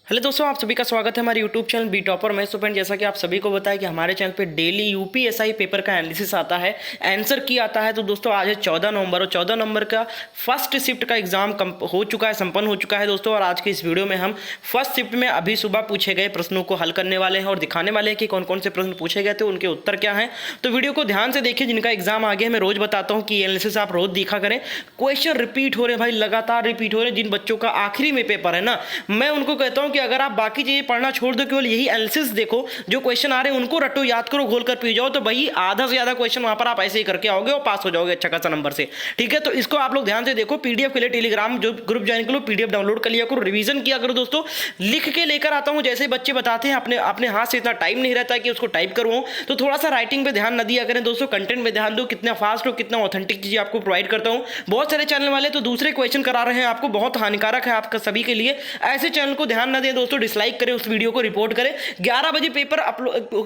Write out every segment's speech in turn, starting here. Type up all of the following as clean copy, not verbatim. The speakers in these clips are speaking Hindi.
हेलो दोस्तों, आप सभी का स्वागत है हमारे यूट्यूब चैनल बी टॉपर में। सो फ्रेंड, जैसा कि आप सभी को बताया कि हमारे चैनल पे डेली यूपीएसआई पेपर का एनालिसिस आता है, आंसर की आता है। तो दोस्तों आज है 14 नवंबर और 14 नवंबर का फर्स्ट शिफ्ट का एग्जाम हो चुका है, संपन्न हो चुका है दोस्तों। और आज की इस वीडियो में हम फर्स्ट शिफ्ट में अभी सुबह पूछे गए प्रश्नों को हल करने वाले हैं और दिखाने वाले हैं कि कौन कौन से प्रश्न पूछे गए थे, उनके उत्तर क्या हैं। तो वीडियो को ध्यान से देखिए, जिनका एग्जाम आ गया मैं रोज बताता हूँ कि एनालिसिस आप रोज देखा करें। क्वेश्चन रिपीट हो रहे हैं भाई, लगातार रिपीट हो रहे हैं। जिन बच्चों का आखिरी में पेपर है ना, मैं उनको कहता हूँ कि अगर आप बाकी चीजें पढ़ना छोड़ दो, केवल यही एनालिसिस देखो, जो क्वेश्चन आ रहे हैं उनको रटो, याद करो, घोल कर पी जाओ, तो भाई आधा से ज्यादा क्वेश्चन वहां पर आप ऐसे ही करके आओगे और पास हो जाओगे अच्छा खासा नंबर से। ठीक है, तो इसको आप लोग ध्यान से देखो। पीडीएफ के लिए टेलीग्राम जो ग्रुप ज्वाइन कर लो, पीडीएफ डाउनलोड कर लिया करो, रिवीजन किया करो दोस्तों। लिख के लेकर आता हूं, जैसे बच्चे बताते हैं, अपने अपने हाथ से इतना टाइम नहीं रहता है कि उसको टाइप करूं, तो थोड़ा सा राइटिंग पे ध्यान न दिया करें दोस्तों। कंटेंट पे ध्यान दो, कितना फास्ट हो, कितना ऑथेंटिक चीजें आपको प्रोवाइड करता हूं। बहुत सारे चैनल वाले तो दूसरे क्वेश्चन करा रहे हैं आपको, बहुत हानिकारक है आपका सभी के लिए। ऐसे चैनल को ध्यान न दें दोस्तों, डिसलाइक करें, उस वीडियो को रिपोर्ट करें। 11 बजे पेपर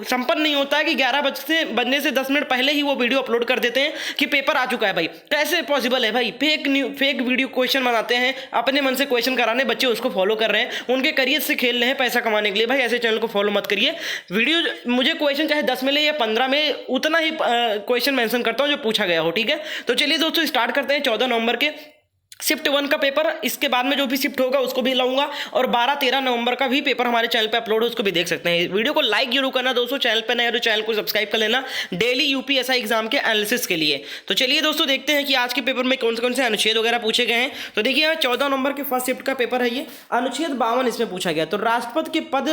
संपन्न नहीं होता है कि 11 बजने से 10 मिनट पहले ही वो वीडियो अपलोड कर देते हैं कि पेपर आ चुका है। भाई कैसे पॉसिबल है भाई? फेक वीडियो क्वेश्चन बनाते हैं, अपने मन से क्वेश्चन कराने, बच्चे उसको फॉलो कर रहे हैं, उनके करियर से खेल रहे हैं पैसा कमाने के लिए। भाई ऐसे चैनल को फॉलो मत करिए। वीडियो मुझे क्वेश्चन चाहे 10 मिले या 15 में, उतना ही क्वेश्चन मेंशन करता हूं जो पूछा गया हो। ठीक है, तो चलिए दोस्तों स्टार्ट करते हैं 14 नवंबर के शिफ्ट 1 का पेपर। इसके बाद में जो भी शिफ्ट होगा उसको भी लाऊंगा, और 12-13 नवंबर का भी पेपर हमारे चैनल पे अपलोड है, उसको भी देख सकते हैं। वीडियो को लाइक जरूर करना दोस्तों, चैनल पे नए हो तो चैनल को सब्सक्राइब कर लेना डेली यूपीएसआई एग्जाम के एनालिसिस के लिए। तो चलिए दोस्तों देखते हैं कि आज के पेपर में कौन से अनुच्छेद वगैरह पूछे गए हैं। तो देखिए 14 नवंबर के फर्स्ट शिफ्ट का पेपर है ये। अनुच्छेद 52 इसमें पूछा गया। तो राष्ट्रपति के पद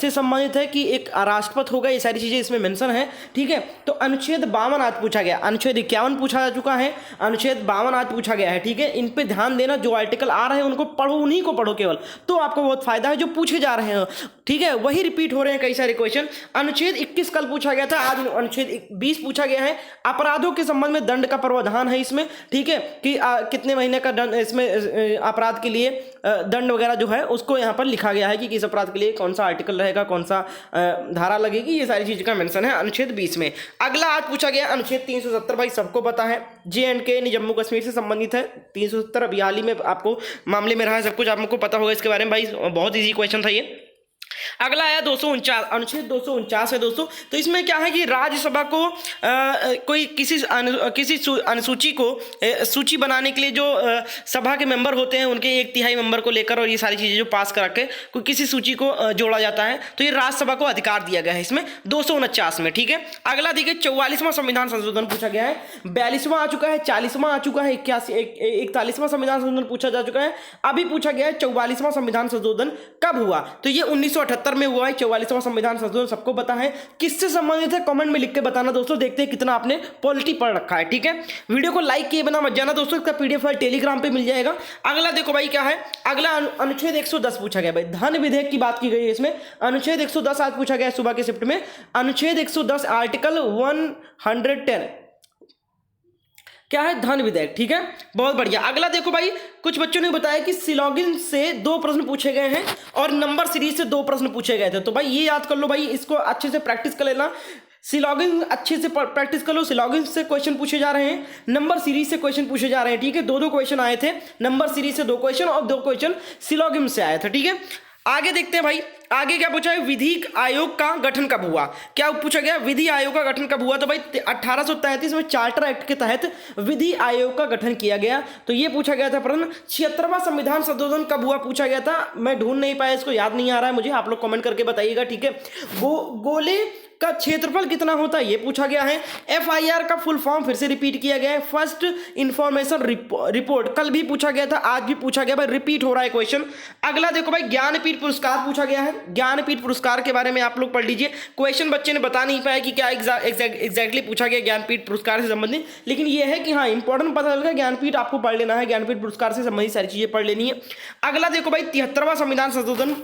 से संबंधित है कि एक राष्ट्रपति होगा, ये सारी चीजें इसमें मेंशन है। ठीक है, तो अनुच्छेद 52 आज पूछा गया। अनुच्छेद 51 पूछा जा चुका है, अनुच्छेद 52 आज पूछा गया है। ठीक है, इन पे ध्यान देना, जो आर्टिकल आ रहे हैं उनको पढ़ो, उन्हीं को पढ़ो केवल, तो आपको बहुत फायदा है। जो पूछे जा रहे हैं, ठीक है, वही रिपीट हो रहे हैं कई सारे क्वेश्चन। अनुच्छेद 21 कल पूछा गया था, आज अनुच्छेद 20 पूछा गया है। अपराधों के संबंध में दंड का प्रावधान है इसमें। ठीक है, कि कितने महीने का दंड इसमें अपराध के लिए दंड वगैरह जो है उसको यहाँ पर लिखा गया है कि किस अपराध के लिए कौन सा आर्टिकल रहेगा, कौन सा धारा लगेगी, ये सारी चीज का मेंशन है अनुच्छेद 20 में। अगला आज पूछा गया अनुच्छेद 370। भाई सबको पता है, JNK जम्मू कश्मीर से संबंधित है। 370 अभी हाल ही में आपको मामले में रहा है, सब कुछ आपको पता होगा इसके बारे में। भाई बहुत इजी क्वेश्चन था ये। अगला आया 249, अनुच्छेद 249 है दोस्तों। तो इसमें क्या है कि राज्यसभा को कोई किसी अनुसूची को सूची बनाने के लिए जो सभा के मेंबर होते हैं, उनके 1/3 मेंबर को लेकर और ये सारी चीजें जो पास करा के कोई किसी सूची को जोड़ा जाता है, तो ये राज्यसभा को अधिकार दिया गया है इसमें 249 में। ठीक है, अगला देखिए 44वां संविधान संशोधन पूछा गया है। 42वां आ चुका है, 40वां आ चुका है, 41वां संविधान संशोधन पूछा जा चुका है। अभी पूछा गया है 44वां संविधान संशोधन कब हुआ, तो ये 1978 में हुआ है 44वां संविधान संशोधन। सबको पता है, किससे संबंधित है कमेंट में लिख के बताना दोस्तों। देखते हैं कितना आपने पॉलिटी पढ़ रखा है। ठीक है, वीडियो को लाइक किए बिना मत जाना दोस्तों, इसका पीडीएफ फाइल टेलीग्राम पे मिल जाएगा। अगला देखो भाई क्या है, अगला अनुच्छेद 110 पूछा गया। भाई धन विधेयक की बात की गई है इसमें। अनुच्छेद 110 आज पूछा गया सुबह के शिफ्ट में। अनुच्छेद 110 आर्टिकल 110 क्या है, धन विधेयक। ठीक है, बहुत बढ़िया। अगला देखो भाई, कुछ बच्चों ने बताया कि सिलॉगिन से 2 प्रश्न पूछे गए हैं और नंबर सीरीज से 2 प्रश्न पूछे गए थे। तो भाई ये याद कर लो, भाई इसको अच्छे से प्रैक्टिस कर लेना। सिलॉगिन अच्छे से प्रैक्टिस कर लो। सिलॉगिन से क्वेश्चन पूछे जा रहे हैं, नंबर सीरीज से क्वेश्चन पूछे जा रहे हैं। ठीक है, 2-2 क्वेश्चन आए थे, नंबर सीरीज से 2 क्वेश्चन और 2 क्वेश्चन सिलॉगिन से आए थे। ठीक है, आगे देखते हैं भाई, आगे क्या पूछा है, विधि आयोग का गठन कब हुआ। क्या पूछा गया, विधि आयोग का गठन कब हुआ, तो भाई 1833 में चार्टर एक्ट के तहत विधि आयोग का गठन किया गया। तो ये पूछा गया था प्रश्न। 76वां संविधान संशोधन कब हुआ पूछा गया था, मैं ढूंढ नहीं पाया, इसको याद नहीं आ रहा है मुझे, आप लोग कमेंट करके बताइएगा। ठीक है, गोले का क्षेत्रफल कितना होता है ये पूछा गया है। FIR का फुल फॉर्म फिर से रिपीट किया गया है, फर्स्ट इंफॉर्मेशन रिपोर्ट। कल भी पूछा गया था, आज भी पूछा गया, भाई रिपीट हो रहा है क्वेश्चन। अगला देखो भाई, ज्ञानपीठ पुरस्कार पूछा गया है। ज्ञानपीठ पुरस्कार के बारे में आप लोग पढ़ लीजिए। क्वेश्चन बच्चे ने बता नहीं पाया कि क्या एग्जैक्टली पूछा गया ज्ञानपीठ पुरस्कार से संबंधित, लेकिन ये है कि हाँ इंपॉर्टेंट पता लगा, ज्ञानपीठ आपको पढ़ लेना है, ज्ञानपीठ पुरस्कार से संबंधित सारी चीजें पढ़ लेनी है। अगला देखो भाई, 73वां संविधान संशोधन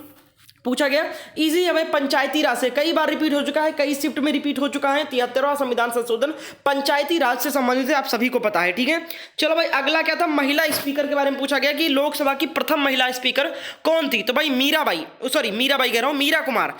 पूछा गया। इजी है भाई, पंचायती राज से कई बार रिपीट हो चुका है, कई शिफ्ट में रिपीट हो चुका है। 73वां संविधान संशोधन पंचायती राज से संबंधित है, आप सभी को पता है। ठीक है, चलो भाई अगला क्या था, महिला स्पीकर के बारे में पूछा गया कि लोकसभा की प्रथम महिला स्पीकर कौन थी। तो भाई मीराबाई कह रहा हूं, मीरा कुमार।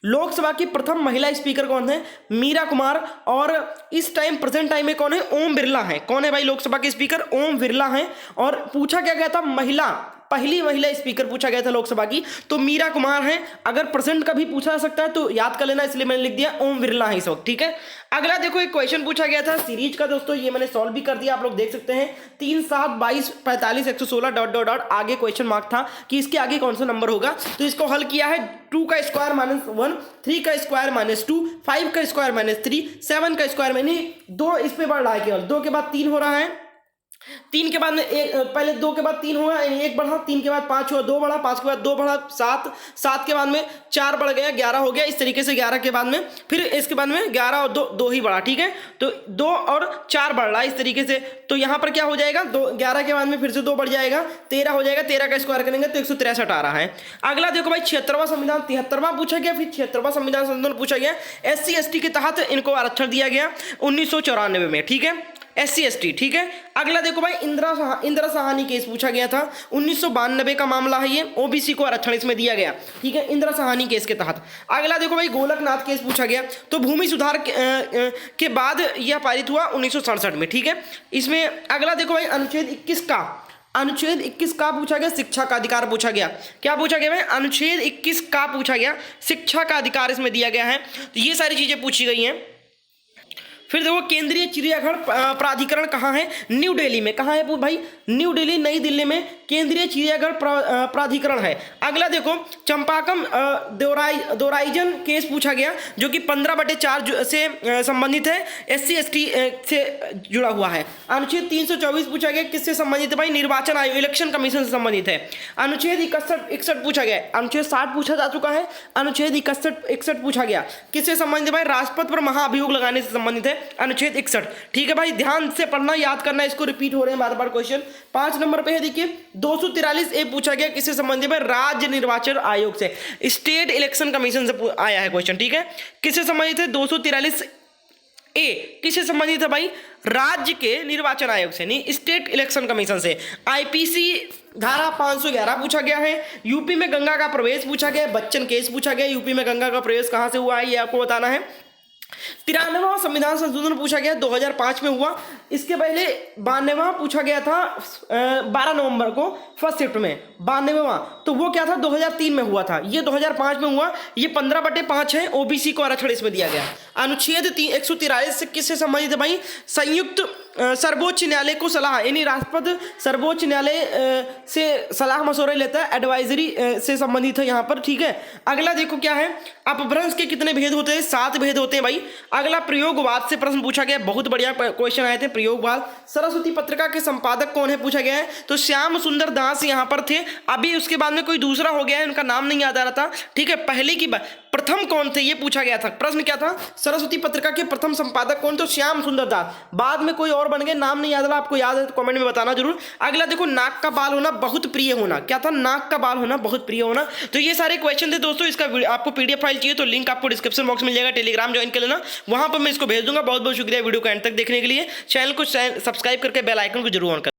लोकसभा की प्रथम महिला स्पीकर कौन है, मीरा कुमार। और इस टाइम प्रेजेंट टाइम में कौन है, ओम बिरला है। कौन है भाई लोकसभा के स्पीकर, ओम बिरला है। और पूछा क्या गया था, महिला पहली महिला स्पीकर पूछा गया था लोकसभा की, तो मीरा कुमार हैं। अगर प्रेजेंट का भी पूछा जा सकता है तो याद कर लेना, इसलिए मैंने लिख दिया ओम बिरला है इस वक्त, ठीक है। अगला देखो एक क्वेश्चन पूछा गया था सीरीज का दोस्तों, ये मैंने सॉल्व भी कर दिया, आप लोग देख सकते हैं 3 7 22 45 116 डॉट डॉट डॉट, आगे क्वेश्चन मार्क था कि इसके आगे कौन सा नंबर होगा, तो इसको हल किया है 2 का स्क्वायर माइनस 1, 3 का स्क्वायर माइनस 2, 5 का स्क्वायर माइनस 3, 7 का स्क्वायर माइनस 2, इस पे बढ़ रहा है केवल, 2 के बाद 3 हो रहा है, 3 के बाद में एक, पहले 2 के बाद 3 हुआ, 1 बढ़ा, 3 के बाद 5 हुआ, 2 बढ़ा, 5 के बाद 2 बढ़ा, 7, 7 के बाद में 4 बढ़ गया, 11 हो गया, इस तरीके से 11 के बाद में फिर इसके बाद में 11 और 2 ही बढ़ा, ठीक है। तो 2 और 4 बढ़ रहा है इस तरीके से, तो यहाँ पर क्या हो जाएगा, 11 के बाद में फिर से 2 बढ़ जाएगा, 13 हो जाएगा, 13 का स्क्वायर करेंगे तो 163 आ रहा है। अगला देखो भाई 76वां संविधान 73वां पूछा गया, फिर 76वां संविधान संशोधन पूछा गया, SC ST के तहत इनको आरक्षण दिया गया 1994 में, ठीक है, SC ST, ठीक है। अगला देखो भाई इंदिरा साहनी केस पूछा गया था, 1992 का मामला है ये, OBC को आरक्षण इसमें दिया गया, ठीक है, इंदिरा साहनी केस के तहत। अगला देखो भाई गोलकनाथ केस पूछा गया, तो भूमि सुधार के बाद यह पारित हुआ 1967 में, ठीक है। इसमें अगला देखो भाई अनुच्छेद 21 का पूछा गया, शिक्षा का अधिकार पूछा गया, क्या पूछा गया भाई, अनुच्छेद 21 का पूछा गया, शिक्षा का अधिकार इसमें दिया गया है, तो ये सारी चीजें पूछी गई हैं। फिर देखो केंद्रीय चिड़ियाघर प्राधिकरण कहाँ है, न्यू दिल्ली में, कहाँ है भाई, न्यू दिल्ली नई दिल्ली में केंद्रीय चिड़ियाघर प्राधिकरण है। अगला देखो चंपाकम दोराइजन केस पूछा गया, जो कि 15/4 से संबंधित है, SC ST से जुड़ा हुआ है। अनुच्छेद 324 पूछा गया, किससे संबंधित है भाई, निर्वाचन आयोग इलेक्शन कमीशन से संबंधित है। अनुच्छेद 61 पूछा गया, अनुच्छेद 60 पूछा जा चुका है, अनुच्छेद 61 पूछा गया, किससे संबंधित है भाई, राजपथ पर महाअभियोग लगाने से संबंधित है, अनुच्छेद 61, ठीक है भाई, ध्यान से पढ़ना, याद करना, इसको रिपीट हो रहे हैं बार बार क्वेश्चन। 5 नंबर पे है देखिए 243 पूछा गया, किससे संबंधित है, राज्य निर्वाचन आयोग से, स्टेट इलेक्शन कमीशन से आया है क्वेश्चन, ठीक है, किससे संबंधित है, 243 किससे संबंधित है भाई, राज्य के निर्वाचन आयोग से, नहीं स्टेट इलेक्शन कमीशन से। IPC धारा 511 पूछा गया है, यूपी में गंगा का प्रवेश पूछा गया, बच्चन केस पूछा गया, यूपी में गंगा का प्रवेश कहां से हुआ है ये आपको बताना है। 93वां संविधान संशोधन पूछा गया 2005 में हुआ, इसके पहले 92वां पूछा गया था 12 नवंबर को फर्स्ट शिफ्ट में, 92वां, तो वो क्या था 2003 में हुआ था, ये 2005 में हुआ, ये 15/5 है, OBC को आरक्षण इसमें दिया गया। अनुच्छेद 143 से किससे संबंधित है भाई, संयुक्त सर्वोच्च न्यायालय को सलाह, यानी राष्ट्रपति सर्वोच्च न्यायालय से सलाह मशवरे लेता है, एडवाइजरी से संबंधित है यहाँ पर, ठीक है। अगला देखो क्या है, अपभ्रंश के कितने भेद होते हैं, 7 भेद होते हैं भाई। अगला प्रयोगवाद से प्रश्न पूछा गया, बहुत बढ़िया क्वेश्चन आए थे, प्रयोगवाद। सरस्वती पत्रिका के संपादक कौन है पूछा गया है, तो श्याम सुंदर दास यहाँ पर थे, अभी उसके बाद में कोई दूसरा हो गया है, उनका नाम नहीं याद आ रहा था, ठीक है। पहले की प्रथम कौन थे ये पूछा गया था, प्रश्न क्या था, सरस्वती पत्रिका के प्रथम संपादक कौन, तो श्याम सुंदर दास, बाद में कोई और बन गए, नाम नहीं याद रहा, आपको याद है तो कमेंट में बताना जरूर। अगला देखो नाक का बाल होना बहुत प्रिय होना, क्या था, नाक का बाल होना बहुत प्रिय होना। तो ये सारे क्वेश्चन थे दोस्तों, इसका आपको PDF फाइल चाहिए तो लिंक आपको डिस्क्रिप्शन बॉक्स में मिल जाएगा, टेलीग्राम ज्वाइन कर लेना, वहां पर मैं इसको भेज दूंगा। बहुत बहुत शुक्रिया वीडियो को एंड तक देखने के लिए, चैनल को सब्सक्राइब करके बेल आइकन को जरूर ऑन कर